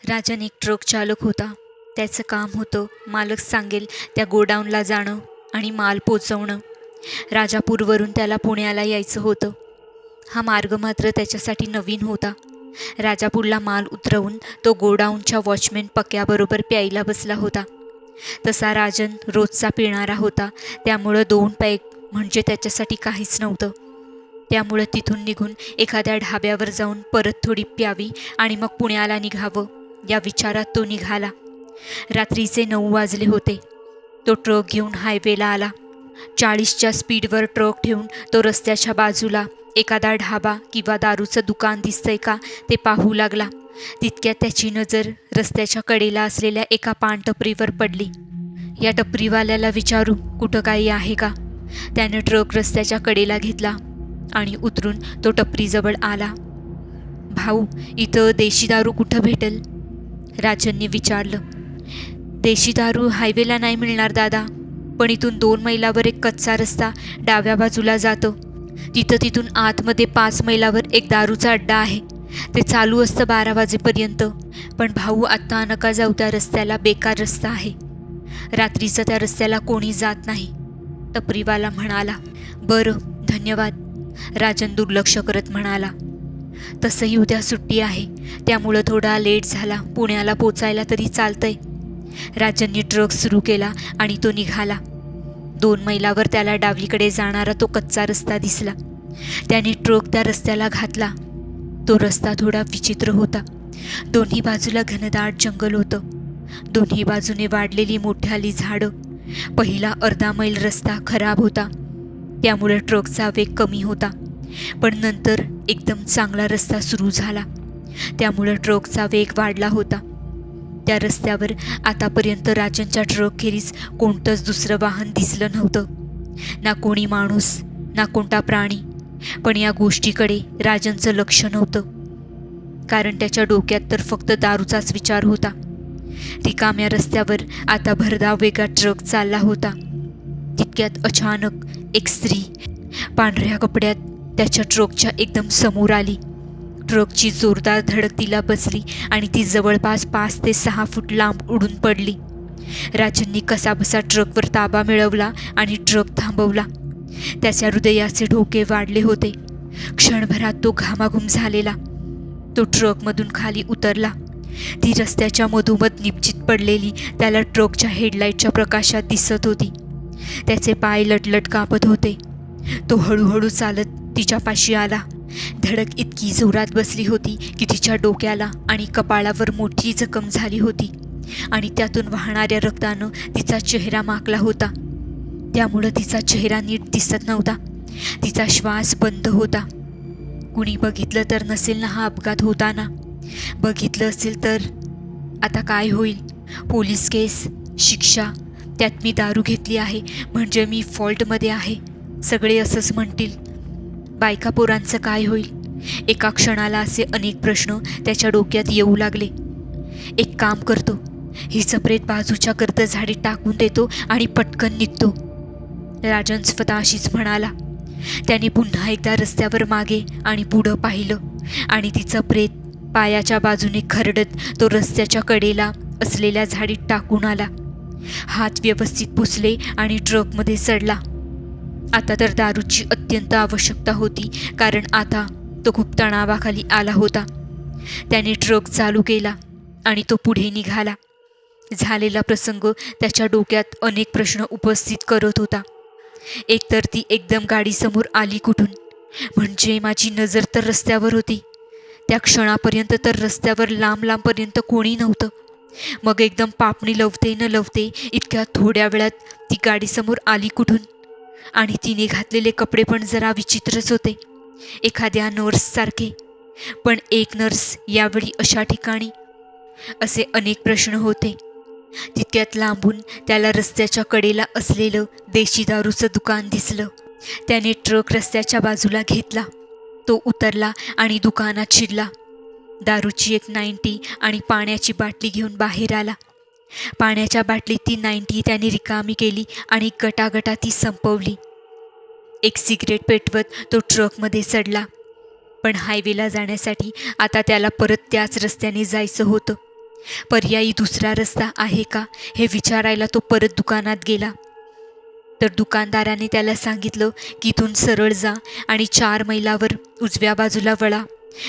राजन एक ट्रक चालक होता. त्याचं काम होतं मालक सांगेल त्या गोडाऊनला जाणं आणि माल पोचवणं. राजापूरवरून त्याला पुण्याला यायचं होतं. हा मार्ग मात्र त्याच्यासाठी नवीन होता. राजापूरला माल उतरवून तो गोडाऊनच्या वॉचमॅन पक्याबरोबर प्यायला बसला होता. तसा राजन रोजचा पिणारा होता, त्यामुळं 2 पॅक म्हणजे त्याच्यासाठी काहीच नव्हतं. त्यामुळं तिथून निघून एखाद्या ढाब्यावर जाऊन परत थोडी प्यावी आणि मग पुण्याला निघावं या विचारात तो निघाला. रात्रीचे 9 वाजले होते. तो ट्रक घेऊन हायवेला आला. 40च्या स्पीडवर ट्रक ठेवून तो रस्त्याच्या बाजूला एखादा ढाबा किंवा दारूचं दुकान दिसतंय का ते पाहू लागला. तितक्यात त्याची नजर रस्त्याच्या कडेला असलेल्या एका पानटपरीवर पडली. या टपरीवाल्याला विचारू कुठं काही आहे का. त्यानं ट्रक रस्त्याच्या कडेला घेतला आणि उतरून तो टपरीजवळ आला. भाऊ, इथं देशी दारू कुठं भेटेल? राजनने विचारलं. देशी दारू हायवेला नाही मिळणार दादा, पण इथून 2 मैलावर एक कच्चा रस्ता डाव्या बाजूला जातो. तिथून आतमध्ये 5 मैलावर एक दारूचा अड्डा आहे. ते चालू असतं 12 वाजेपर्यंत. पण भाऊ, आत्ता नका जाऊ, त्या रस्त्याला बेकार रस्ता आहे. रात्रीचं त्या रस्त्याला कोणी जात नाही, टपरीवाला म्हणाला. बरं, धन्यवाद, राजन दुर्लक्ष करत म्हणाला. तसंही उद्या सुट्टी आहे, त्यामुळं थोडा लेट झाला पुण्याला पोचायला तरी चालतंय. राजनने ट्रक सुरू केला आणि तो निघाला. 2 मैलावर त्याला डावीकडे जाणारा तो कच्चा रस्ता दिसला. त्याने ट्रक त्या रस्त्याला घातला. तो रस्ता थोडा विचित्र होता. दोन्ही बाजूला घनदाट जंगल होतं. दोन्ही बाजूने वाढलेली मोठ्याली झाडं. पहिला अर्धा मैल रस्ता खराब होता, त्यामुळे ट्रकचा वेग कमी होता. पण नंतर एकदम चांगला रस्ता सुरू झाला, त्यामुळे ट्रकचा वेग वाढला होता. त्या रस्त्यावर आतापर्यंत राजनच्या ट्रकखेरीज कोणतंच दुसरं वाहन दिसलं नव्हतं. ना कोणी माणूस, ना कोणता प्राणी. पण या गोष्टीकडे राजनचं लक्ष नव्हतं, कारण त्याच्या डोक्यात तर फक्त दारूचाच विचार होता. रिकाम्या रस्त्यावर आता भरधाव वेगात ट्रक चालला होता. तितक्यात अचानक एक स्त्री पांढऱ्या कपड्यात त्याच्या ट्रकच्या एकदम समोर आली. ट्रकची जोरदार धडक तिला बसली आणि ती जवळपास 5 ते 6 फूट लांब उडून पडली. राजननी कसाबसा ट्रकवर ताबा मिळवला आणि ट्रक थांबवला. त्याच्या हृदयाचे ठोके वाढले होते. क्षणभरात तो घामाघूम झालेला. तो ट्रकमधून खाली उतरला. ती रस्त्याच्या मधोमध निपचित पडलेली त्याला ट्रकच्या हेडलाईटच्या प्रकाशात दिसत होती. त्याचे पाय लटलट कापत होते. तो हळूहळू चालत तिच्यापाशी आला. धडक इतकी जोरात बसली होती की तिच्या डोक्याला आणि कपाळावर मोठी जखम झाली होती आणि त्यातून वाहणाऱ्या रक्तानं तिचा चेहरा माकला होता. त्यामुळं तिचा चेहरा नीट दिसत नव्हता. तिचा श्वास बंद होता. कुणी बघितलं तर नसेल ना हा अपघात होताना? बघितलं असेल तर आता काय होईल? पोलीस केस, शिक्षा, त्यात मी दारू घेतली आहे म्हणजे मी फॉल्टमध्ये आहे, सगळे असंच म्हणतील. बायका पोरांचं काय होईल? एका क्षणाला असे अनेक प्रश्न त्याच्या डोक्यात येऊ लागले. एक काम करतो, ही चपरेत बाजूच्या गर्द झाडीत टाकून देतो आणि पटकन निघतो, राजन स्वतःशीच म्हणाला. त्याने पुन्हा एकदा रस्त्यावर मागे आणि पुढं पाहिलं आणि ती चपरेत पायाच्या बाजूने खरडत तो रस्त्याच्या कडेला असलेल्या झाडीत टाकून आला. हात व्यवस्थित पुसले आणि ट्रकमध्ये चढला. आता तर दारूची अत्यंत आवश्यकता होती, कारण आता तो खूप तणावाखाली आला होता. त्याने ट्रक चालू केला आणि तो पुढे निघाला. झालेला प्रसंग त्याच्या डोक्यात अनेक प्रश्न उपस्थित करत होता. एकतर ती एकदम गाडीसमोर आली कुठून? म्हणजे माझी नजर तर रस्त्यावर होती. त्या क्षणापर्यंत तर रस्त्यावर लांब लांबपर्यंत कोणी नव्हतं. मग एकदम पापणी लवते न लवते इतक्या थोड्या वेळात ती गाडीसमोर आली कुठून? आणि तिने घातलेले कपडे पण जरा विचित्रच होते, एखाद्या नर्ससारखे. पण एक नर्स यावेळी अशा ठिकाणी? असे अनेक प्रश्न होते. तितक्यात लांबून त्याला रस्त्याच्या कडेला असलेलं देशी दारूचं दुकान दिसलं. त्याने ट्रक रस्त्याच्या बाजूला घेतला. तो उतरला आणि दुकानात शिरला. दारूची एक 90 आणि पाण्याची बाटली घेऊन बाहेर आला. पाण्याच्या बाटलीत ती 90 त्याने रिकामी केली आणि गटागटा ती संपवली. एक सिगरेट पेटवत तो ट्रकमध्ये चढला. पण हायवेला जाण्यासाठी आता त्याला परत त्याच रस्त्याने जायचं होतं. पर्यायी दुसरा रस्ता आहे का हे विचारायला तो परत दुकानात गेला. तर दुकानदाराने त्याला सांगितलं की इथून सरळ जा आणि 4 मैलावर उजव्या बाजूला वळा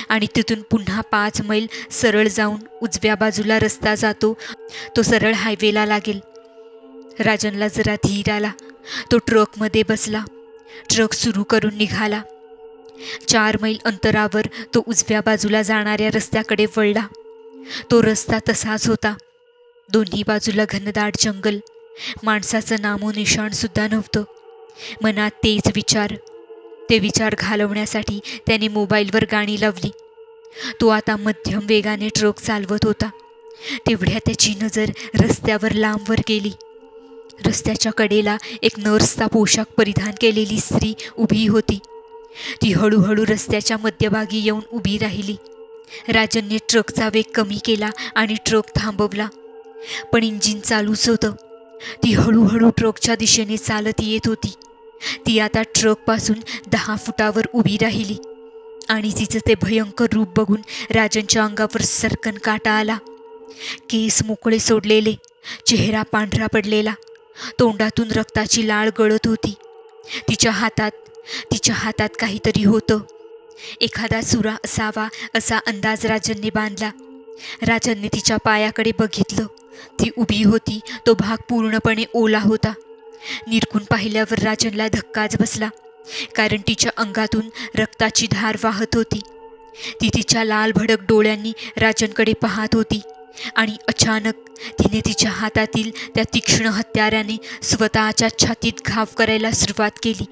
आणि तिथून पुन्हा 5 मैल सरळ जाऊन उजव्या बाजूला रस्ता जातो, तो सरळ हायवेला लागेल. राजनला जरा धीर आला. तो ट्रकमध्ये बसला. ट्रक सुरू करून निघाला. 4 मैल अंतरावर तो उजव्या बाजूला जाणाऱ्या रस्त्याकडे वळला. तो रस्ता तसाच होता. दोन्ही बाजूला घनदाट जंगल. माणसाचं नामोनिशाणसुद्धा नव्हतं. मनात ते विचार घालवण्यासाठी त्याने मोबाईलवर गाणी लावली. तो आता मध्यम वेगाने ट्रक चालवत होता. तेवढ्या त्याची नजर रस्त्यावर लांबवर गेली. रस्त्याच्या कडेला एक नर्सचा पोशाख परिधान केलेली स्त्री उभी होती. ती हळूहळू रस्त्याच्या मध्यभागी येऊन उभी राहिली. राजनने ट्रकचा वेग कमी केला आणि ट्रक थांबवला. पण इंजिन चालूच होतं. ती हळूहळू ट्रकच्या दिशेने चालत येत होती. ती आता ट्रकपासून 10 फुटावर उभी राहिली आणि तिचं ते भयंकर रूप बघून राजनच्या अंगावर सरकन काटा आला. केस मोकळे सोडलेले, चेहरा पांढरा पडलेला, तोंडातून रक्ताची लाळ गळत होती. तिच्या हातात काहीतरी होतं. एखादा सुरा असावा असा अंदाज राजनने बांधला. राजनने तिच्या पायाकडे बघितलं. ती उभी होती. तो भाग पूर्णपणे ओला होता. निरखून पाहिल्यावर राजनला धक्काच बसला, कारण तिच्या अंगातून रक्ताची धार वाहत होती. ती तिच्या लाल भडक डोळ्यांनी राजनकडे पाहत होती आणि अचानक तिने तिच्या हातातील त्या तीक्ष्ण हत्याराने स्वतःच्या छातीत घाव करायला सुरुवात केली.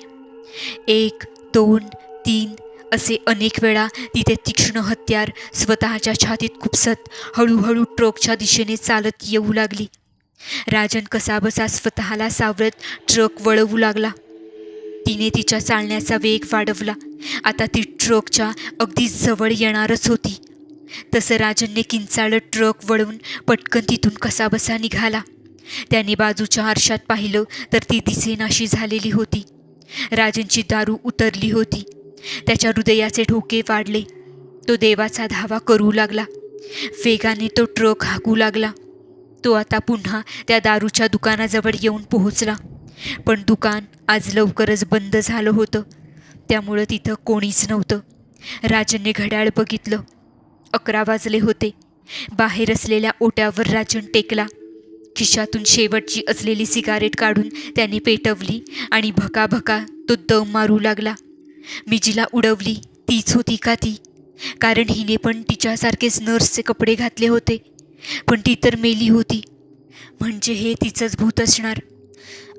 1, 2, 3 असे अनेक वेळा ती ते तीक्ष्ण हत्यार स्वतःच्या छातीत खुपसत हळूहळू ट्रकच्या दिशेने चालत येऊ लागली. राजन कसाबसा स्वतःला सावरत ट्रक वळवू लागला. तिने तिच्या चालण्याचा वेग वाढवला. आता ती ट्रकच्या अगदी जवळ येणारच होती. तसं राजनने किंचाळत ट्रक वळवून पटकन तिथून कसाबसा निघाला. त्याने बाजूच्या आरशात पाहिलं तर ती दिसेनाशी झालेली होती. राजनची दारू उतरली होती. त्याच्या हृदयाचे ठोके वाढले. तो देवाचा धावा करू लागला. वेगाने तो ट्रक हाकू लागला. तो आता पुन्हा त्या दारूच्या दुकानाजवळ येऊन पोहोचला. पण दुकान आज लवकरच बंद झालं होतं, त्यामुळं तिथं कोणीच नव्हतं. राजनने घड्याळ बघितलं. 11 वाजले होते. बाहेर असलेल्या ओट्यावर राजन टेकला. खिशातून शेवटची असलेली सिगारेट काढून त्याने पेटवली आणि भकाभका तो दम मारू लागला. मी जिला उडवली तीच होती का ती? कारण हिने पण तिच्यासारखेच नर्सचे कपडे घातले होते, पण ती तर मेली होती. म्हणजे हे तिचंच भूत असणार.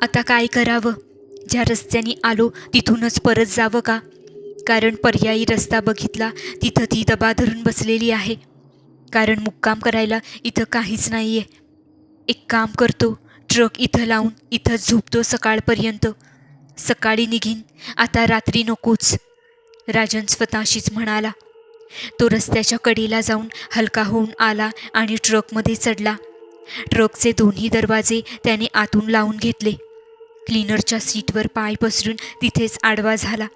आता काय करावं? ज्या रस्त्याने आलो तिथूनच परत जावं का? कारण पर्यायी रस्ता बघितला तिथं ती दबा धरून बसलेली आहे. कारण मुक्काम करायला इथं काहीच नाही आहे. एक काम करतो, ट्रक इथं लावून इथंच झोपतो सकाळपर्यंत. सकाळी निघीन, आता रात्री नकोच, राजन स्वतःशीच म्हणाला. तो रस्त्याच्या कडेला जाऊन हलका होऊन आला आणि ट्रकमध्ये चढला. ट्रकचे दोन्ही दरवाजे त्याने आतून लावून घेतले. क्लीनरच्या सीटवर पाय पसरून तिथेच आडवा झाला.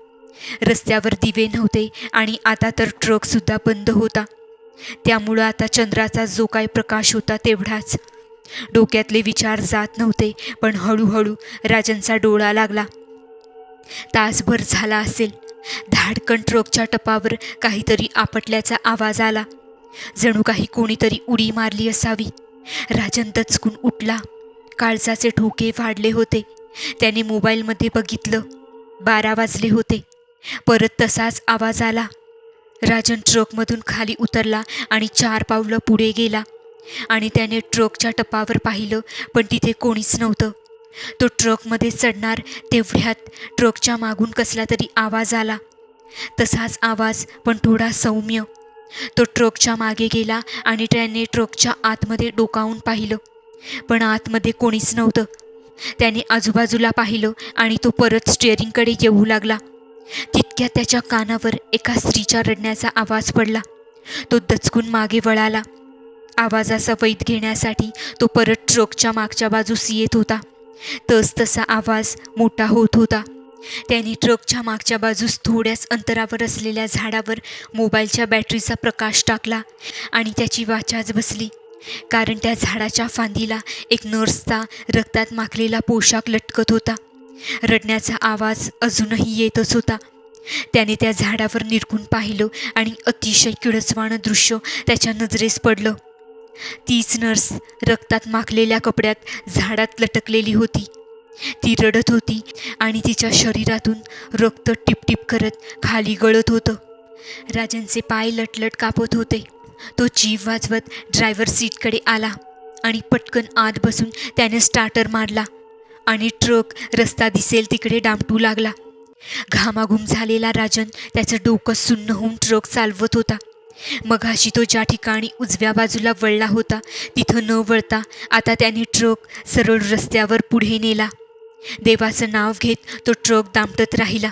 रस्त्यावर दिवे नव्हते आणि आता तर ट्रकसुद्धा बंद होता. त्यामुळं आता चंद्राचा जो काय प्रकाश होता तेवढाच. डोक्यातले विचार जात नव्हते, पण हळूहळू राजनचा डोळा लागला. तासभर झाला असेल. धाडकन ट्रकच्या टपावर काहीतरी आपटल्याचा आवाज आला. जणू काही कोणीतरी उडी मारली असावी. राजन दचकून उठला. काळजाचे ठोके वाढले होते. त्याने मोबाईलमध्ये बघितलं. 12 वाजले होते. परत तसाच आवाज आला. राजन ट्रकमधून खाली उतरला आणि 4 पावलं पुढे गेला आणि त्याने ट्रकच्या टपावर पाहिलं, पण तिथे कोणीच नव्हतं. तो ट्रकमध्ये चढणार तेवढ्यात ट्रकच्या मागून कसला तरी आवाज आला. तसाच आवाज, पण थोडा सौम्य. तो ट्रकच्या मागे गेला आणि त्याने ट्रकच्या आतमध्ये डोकावून पाहिलं, पण आतमध्ये कोणीच नव्हतं. त्याने आजूबाजूला पाहिलं आणि तो परत स्टिअरिंगकडे येऊ लागला. तितक्यात त्याच्या कानावर एका स्त्रीच्या रडण्याचा आवाज पडला. तो दचकून मागे वळाला. आवाजाचा वैध घेण्यासाठी तो परत ट्रकच्या मागच्या बाजूस येत होता. तसा आवाज मोठा होत होता. त्याने ट्रकच्या मागच्या बाजूस थोड्याच अंतरावर असलेल्या झाडावर मोबाईलच्या बॅटरीचा प्रकाश टाकला आणि त्याची वाचाच बसली. कारण त्या झाडाच्या फांदीला एक नर्सचा रक्तात माखलेला पोशाख लटकत होता. रडण्याचा आवाज अजूनही येतच होता. त्याने त्या झाडावर निरखून पाहिलं आणि अतिशय किळसवाणं दृश्य त्याच्या नजरेस पडलं. तीच नर्स रक्तात माखलेल्या कपड्यात झाडात लटकलेली होती. ती रडत होती आणि तिच्या शरीरातून रक्त टिपटिप करत खाली गळत होतं. राजनचे पाय लटलट कापत होते. तो जीव वाजवत ड्रायव्हर सीटकडे आला आणि पटकन आत बसून त्याने स्टार्टर मारला आणि ट्रक रस्ता दिसेल तिकडे दामटू लागला. घामाघूम झालेला राजन त्याचं डोकं सुन्न होऊन ट्रक चालवत होता. मघाशी तो ज्या ठिकाणी उजव्या बाजूला वळला होता तिथं न वळता आता त्याने ट्रक सरळ रस्त्यावर पुढे नेला. देवाचं नाव घेत तो ट्रक दामटत राहिला.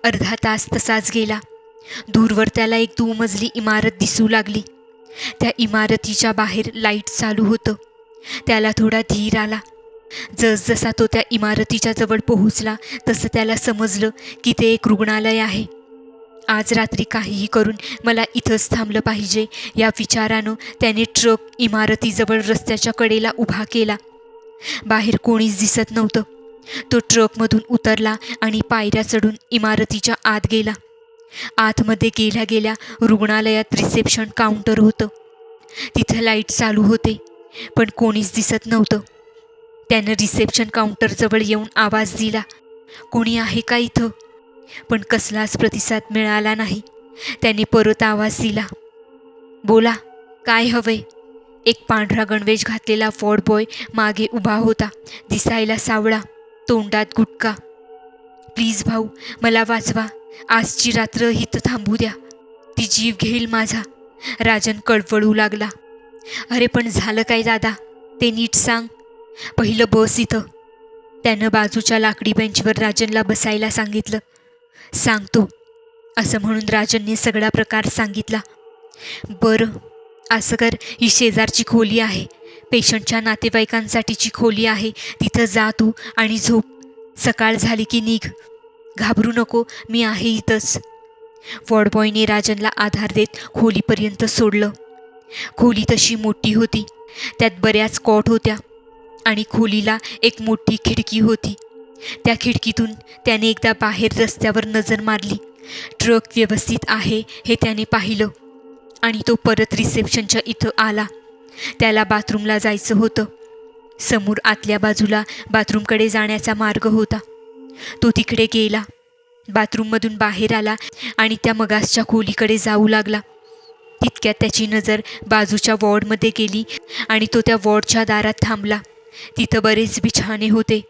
अर्धा तास तसाच गेला. दूरवर त्याला एक दुमजली इमारत दिसू लागली. त्या इमारतीच्या बाहेर लाईट चालू होतं. त्याला थोडा धीर आला. जसजसा तो त्या इमारतीच्या जवळ पोहोचला तसं त्याला समजलं की ते एक रुग्णालय आहे. आज रात्री काहीही करून मला इथंच थांबलं पाहिजे या विचारानं त्याने ट्रक इमारतीजवळ रस्त्याच्या कडेला उभा केला. बाहेर कोणीच दिसत नव्हतं. तो ट्रकमधून उतरला आणि पायऱ्या चढून इमारतीच्या आत गेला. आतमध्ये गेल्या गेल्या रुग्णालयात रिसेप्शन काउंटर होतं. तिथं लाईट चालू होते पण कोणीच दिसत नव्हतं. त्यानं रिसेप्शन काउंटरजवळ येऊन आवाज दिला, कोणी आहे का इथं? पण कसलाच प्रतिसाद मिळाला नाही. त्याने परत आवाज दिला, बोला, काय हवंय? एक पांढरा गणवेश घातलेला वॉर्ड बॉय मागे उभा होता. दिसायला सावळा, तोंडात गुटखा. प्लीज भाऊ, मला वाचवा. आजची रात्र इथं थांबू द्या. ती जीव घेईल माझा. राजन कळवळू लागला. अरे पण झालं काय दादा, ते नीट सांग. पहिलं बस इथं. त्यानं बाजूच्या लाकडी बेंचवर राजनला बसायला सांगितलं. सांगतो असं म्हणून राजनने सगळा प्रकार सांगितला. बरं असं कर, ही शेजारची खोली आहे, पेशंटच्या नातेवाईकांसाठीची खोली आहे. तिथं जा तू आणि झोप. सकाळ झाली की निघ. घाबरू नको, मी आहे इथंच. वॉर्डबॉयने राजनला आधार देत खोलीपर्यंत सोडलं. खोली तशी मोठी होती. त्यात बऱ्याच कॉट होत्या आणि खोलीला एक मोठी खिडकी होती. त्या खिडकीतून त्याने एकदा बाहेर रस्त्यावर नजर मारली. ट्रक व्यवस्थित आहे हे त्याने पाहिलं आणि तो परत रिसेप्शनच्या इथं आला. त्याला बाथरूमला जायचं होतं. समोर आतल्या बाजूला बाथरूमकडे जाण्याचा मार्ग होता. तो तिकडे गेला. बाथरूममधून बाहेर आला आणि त्या मगासच्या खोलीकडे जाऊ लागला. तितक्यात त्याची नजर बाजूच्या वॉर्डमध्ये गेली आणि तो त्या वॉर्डच्या दारात थांबला. तिथं बरेच बिछाने होते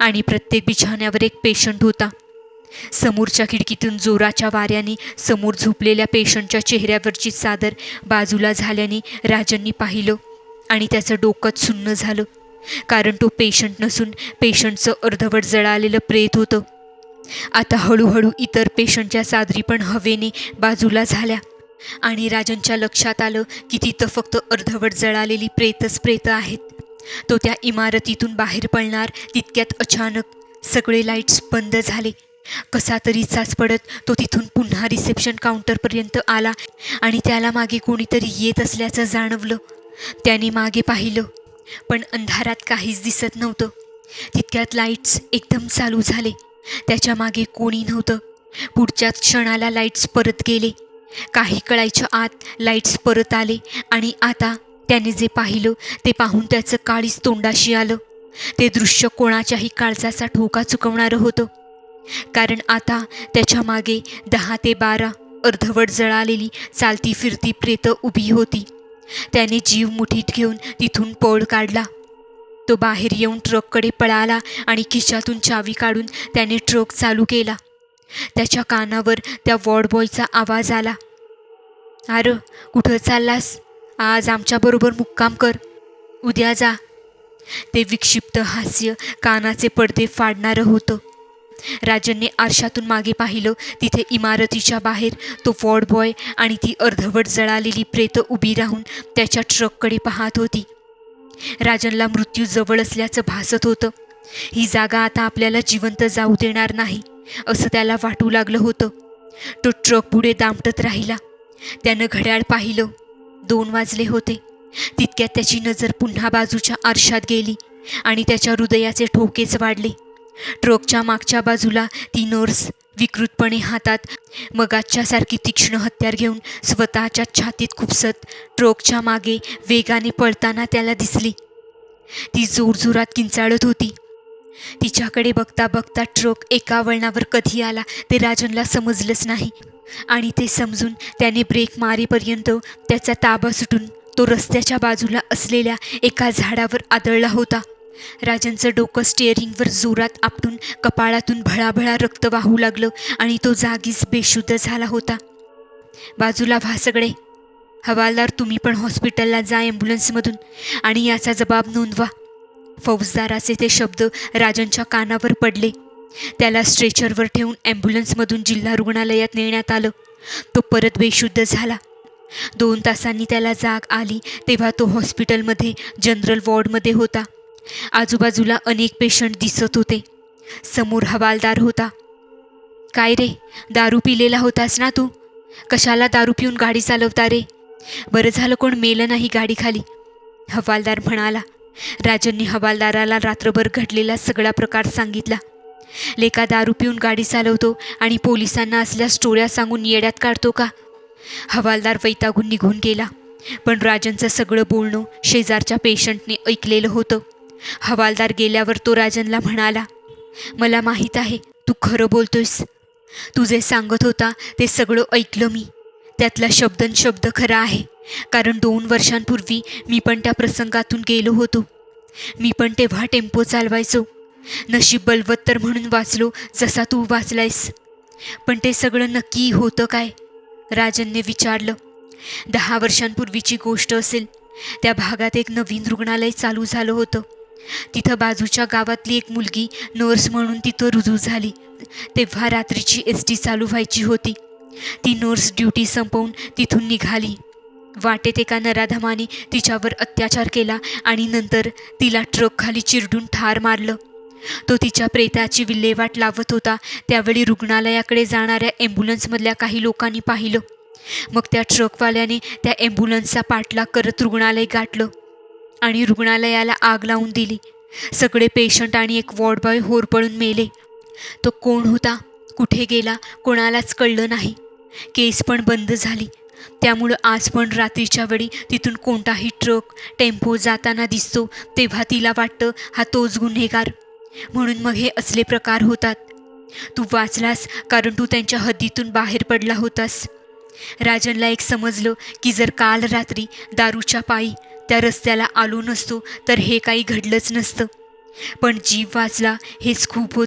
आणि प्रत्येक बिछाण्यावर एक पेशंट होता. समोरच्या खिडकीतून जोराच्या वाऱ्याने समोर झोपलेल्या पेशंटच्या चेहऱ्यावरची चादर बाजूला झाल्याने राजननी पाहिलं आणि त्याचं डोकंच सुन्न झालं. कारण तो पेशंट नसून पेशंटचं अर्धवट जळालेलं प्रेत होतं. आता हळूहळू इतर पेशंटच्या चादरी पण हवेने बाजूला झाल्या आणि राजनच्या लक्षात आलं की तिथं फक्त अर्धवट जळालेली प्रेत आहेत. तो त्या इमारतीतून बाहेर पडणार तितक्यात अचानक सगळे लाईट्स बंद झाले. कसा तरी चाच पडत तो तिथून पुन्हा रिसेप्शन काउंटरपर्यंत आला आणि त्याला मागे कोणीतरी येत असल्याचं जाणवलं. त्याने मागे पाहिलं पण अंधारात काहीच दिसत नव्हतं. तितक्यात लाईट्स एकदम चालू झाले. त्याच्या मागे कोणी नव्हतं. पुढच्याच क्षणाला लाईट्स परत गेले. काही कळायच्या आत लाईट्स परत आले आणि आता त्याने जे पाहिलं ते पाहून त्याचं काळीच तोंडाशी आलं. ते दृश्य कोणाच्याही काळजाचा ठोका चुकवणारं होतं. कारण आता त्याच्या मागे 10 ते 12 अर्धवट जळालेली चालती फिरती प्रेतं उभी होती. त्याने जीव मुठीत घेऊन तिथून पळ काढला. तो बाहेर येऊन ट्रककडे पळाला आणि खिशातून चावी काढून त्याने ट्रक चालू केला. त्याच्या कानावर त्या वॉर्डबॉयचा आवाज आला, अरे कुठं चाललास? आज आमच्याबरोबर मुक्काम कर, उद्या जा. ते विक्षिप्त हास्य कानाचे पडदे फाडणारं होतं. राजनने आरशातून मागे पाहिलं. तिथे इमारतीच्या बाहेर तो वॉर्डबॉय आणि ती अर्धवट जळालेली प्रेतं उभी राहून त्याच्या ट्रककडे पाहत होती. राजनला मृत्यू जवळ असल्याचं भासत होतं. ही जागा आता आपल्याला जिवंत जाऊ देणार नाही असं त्याला वाटू लागलं होतं. तो ट्रक पुढे दामटत राहिला. त्यानं घड्याळ पाहिलं. 2 वाजले होते. तितक्यात त्याची नजर पुन्हा बाजूच्या आरशात गेली आणि त्याच्या हृदयाचे ठोकेच वाढले. ट्रकच्या मागच्या बाजूला ती नर्स विकृतपणे हातात मगाच्यासारखी तीक्ष्ण हत्यार घेऊन स्वतःच्या छातीत खुपसत ट्रकच्या मागे वेगाने पळताना त्याला दिसली. ती जोरजोरात किंचाळत होती. तिच्याकडे बघता बघता ट्रक एका वळणावर कधी आला ते राजनला समजलंच नाही आणि ते समजून त्याने ब्रेक मारेपर्यंत त्याचा ताबा सुटून तो रस्त्याच्या बाजूला असलेल्या एका झाडावर आदळला होता. राजनचं डोकं स्टिअरिंगवर जोरात आपटून कपाळातून भळाभळा रक्त वाहू लागलं आणि तो जागीच बेशुद्ध झाला होता. बाजूला व्हा सगळे. हवालदार, तुम्ही पण हॉस्पिटलला जा ॲम्ब्युलन्समधून आणि याचा जबाब नोंदवा. फौजदाराचे ते शब्द राजनच्या कानावर पडले. त्याला स्ट्रेचरवर ठेवून ॲम्ब्युलन्समधून जिल्हा रुग्णालयात नेण्यात आलं. तो परत बेशुद्ध झाला. 2 तासांनी त्याला जाग आली तेव्हा तो हॉस्पिटलमध्ये जनरल वॉर्डमध्ये होता. आजूबाजूला अनेक पेशंट दिसत होते. समोर हवालदार होता. काय रे, दारू पिलेला होतास ना तू? कशाला दारू पिऊन गाडी चालवता रे? बरं झालं कोण मेलं नाही गाडीखाली, हवालदार म्हणाला. राजनने हवालदाराला रात्रभर घडलेला सगळा प्रकार सांगितला. लेका दारू पिऊन गाडी चालवतो आणि पोलिसांना असल्या स्टोऱ्या सांगून येड्यात काढतो का? हवालदार वैतागून निघून गेला. पण राजनचं सगळं बोलणं शेजारच्या पेशंटने ऐकलेलं होतं. हवालदार गेल्यावर तो राजनला म्हणाला, मला माहीत आहे तू खरं बोलतोयस. तू जे सांगत होता ते सगळं ऐकलं मी. त्यातला शब्द खरा आहे, कारण 2 वर्षांपूर्वी मी पण त्या प्रसंगातून गेलो होतो. मी पण तेव्हा टेम्पो चालवायचो. नशीब बलवत्तर म्हणून वाचलो जसा तू वाचलायस. पण ते सगळं नक्की होतं काय? राजनने विचारलं. 10 वर्षांपूर्वीची गोष्ट असेल. त्या भागात एक नवीन रुग्णालय चालू झालं होतं. तिथं बाजूच्या गावातली एक मुलगी नर्स म्हणून तिथं रुजू झाली. तेव्हा रात्रीची SD चालू व्हायची होती. ती नर्स ड्युटी संपवून तिथून निघाली. वाटेत एका नराधमाने तिच्यावर अत्याचार केला आणि नंतर तिला ट्रकखाली चिरडून ठार मारलं. तो तिच्या प्रेताची विल्हेवाट लावत होता. त्यावेळी रुग्णालयाकडे जाणाऱ्या ॲम्ब्युलन्समधल्या काही लोकांनी पाहिलं. मग त्या ट्रकवाल्याने त्या ॲम्ब्युलन्सचा पाठलाग करत रुग्णालय गाठलं आणि रुग्णालयाला आग लावून दिली. सगळे पेशंट आणि एक वॉर्डबॉय होरपळून मेले. तो कोण होता, कुठे गेला, कोणालाच कळलं नाही. केस पण बंद झाली. त्यामुळं आज पण रात्रीच्या वेळी तिथून कोणताही ट्रक टेम्पो जाताना दिसतो तेव्हा तिला वाटतं हा तोच गुन्हेगार. म्हणून मग हे असले प्रकार होतात. तू वाचलास कारण तू त्यांच्या हद्दीतून बाहेर पडला होतास. राजनला एक समजलं की जर काल रात्री दारूच्या पायी त्या रस्त्याला आलो नसतो तर हे काही घडलंच नसतं. पण जीव वाचला हेच खूप होतं.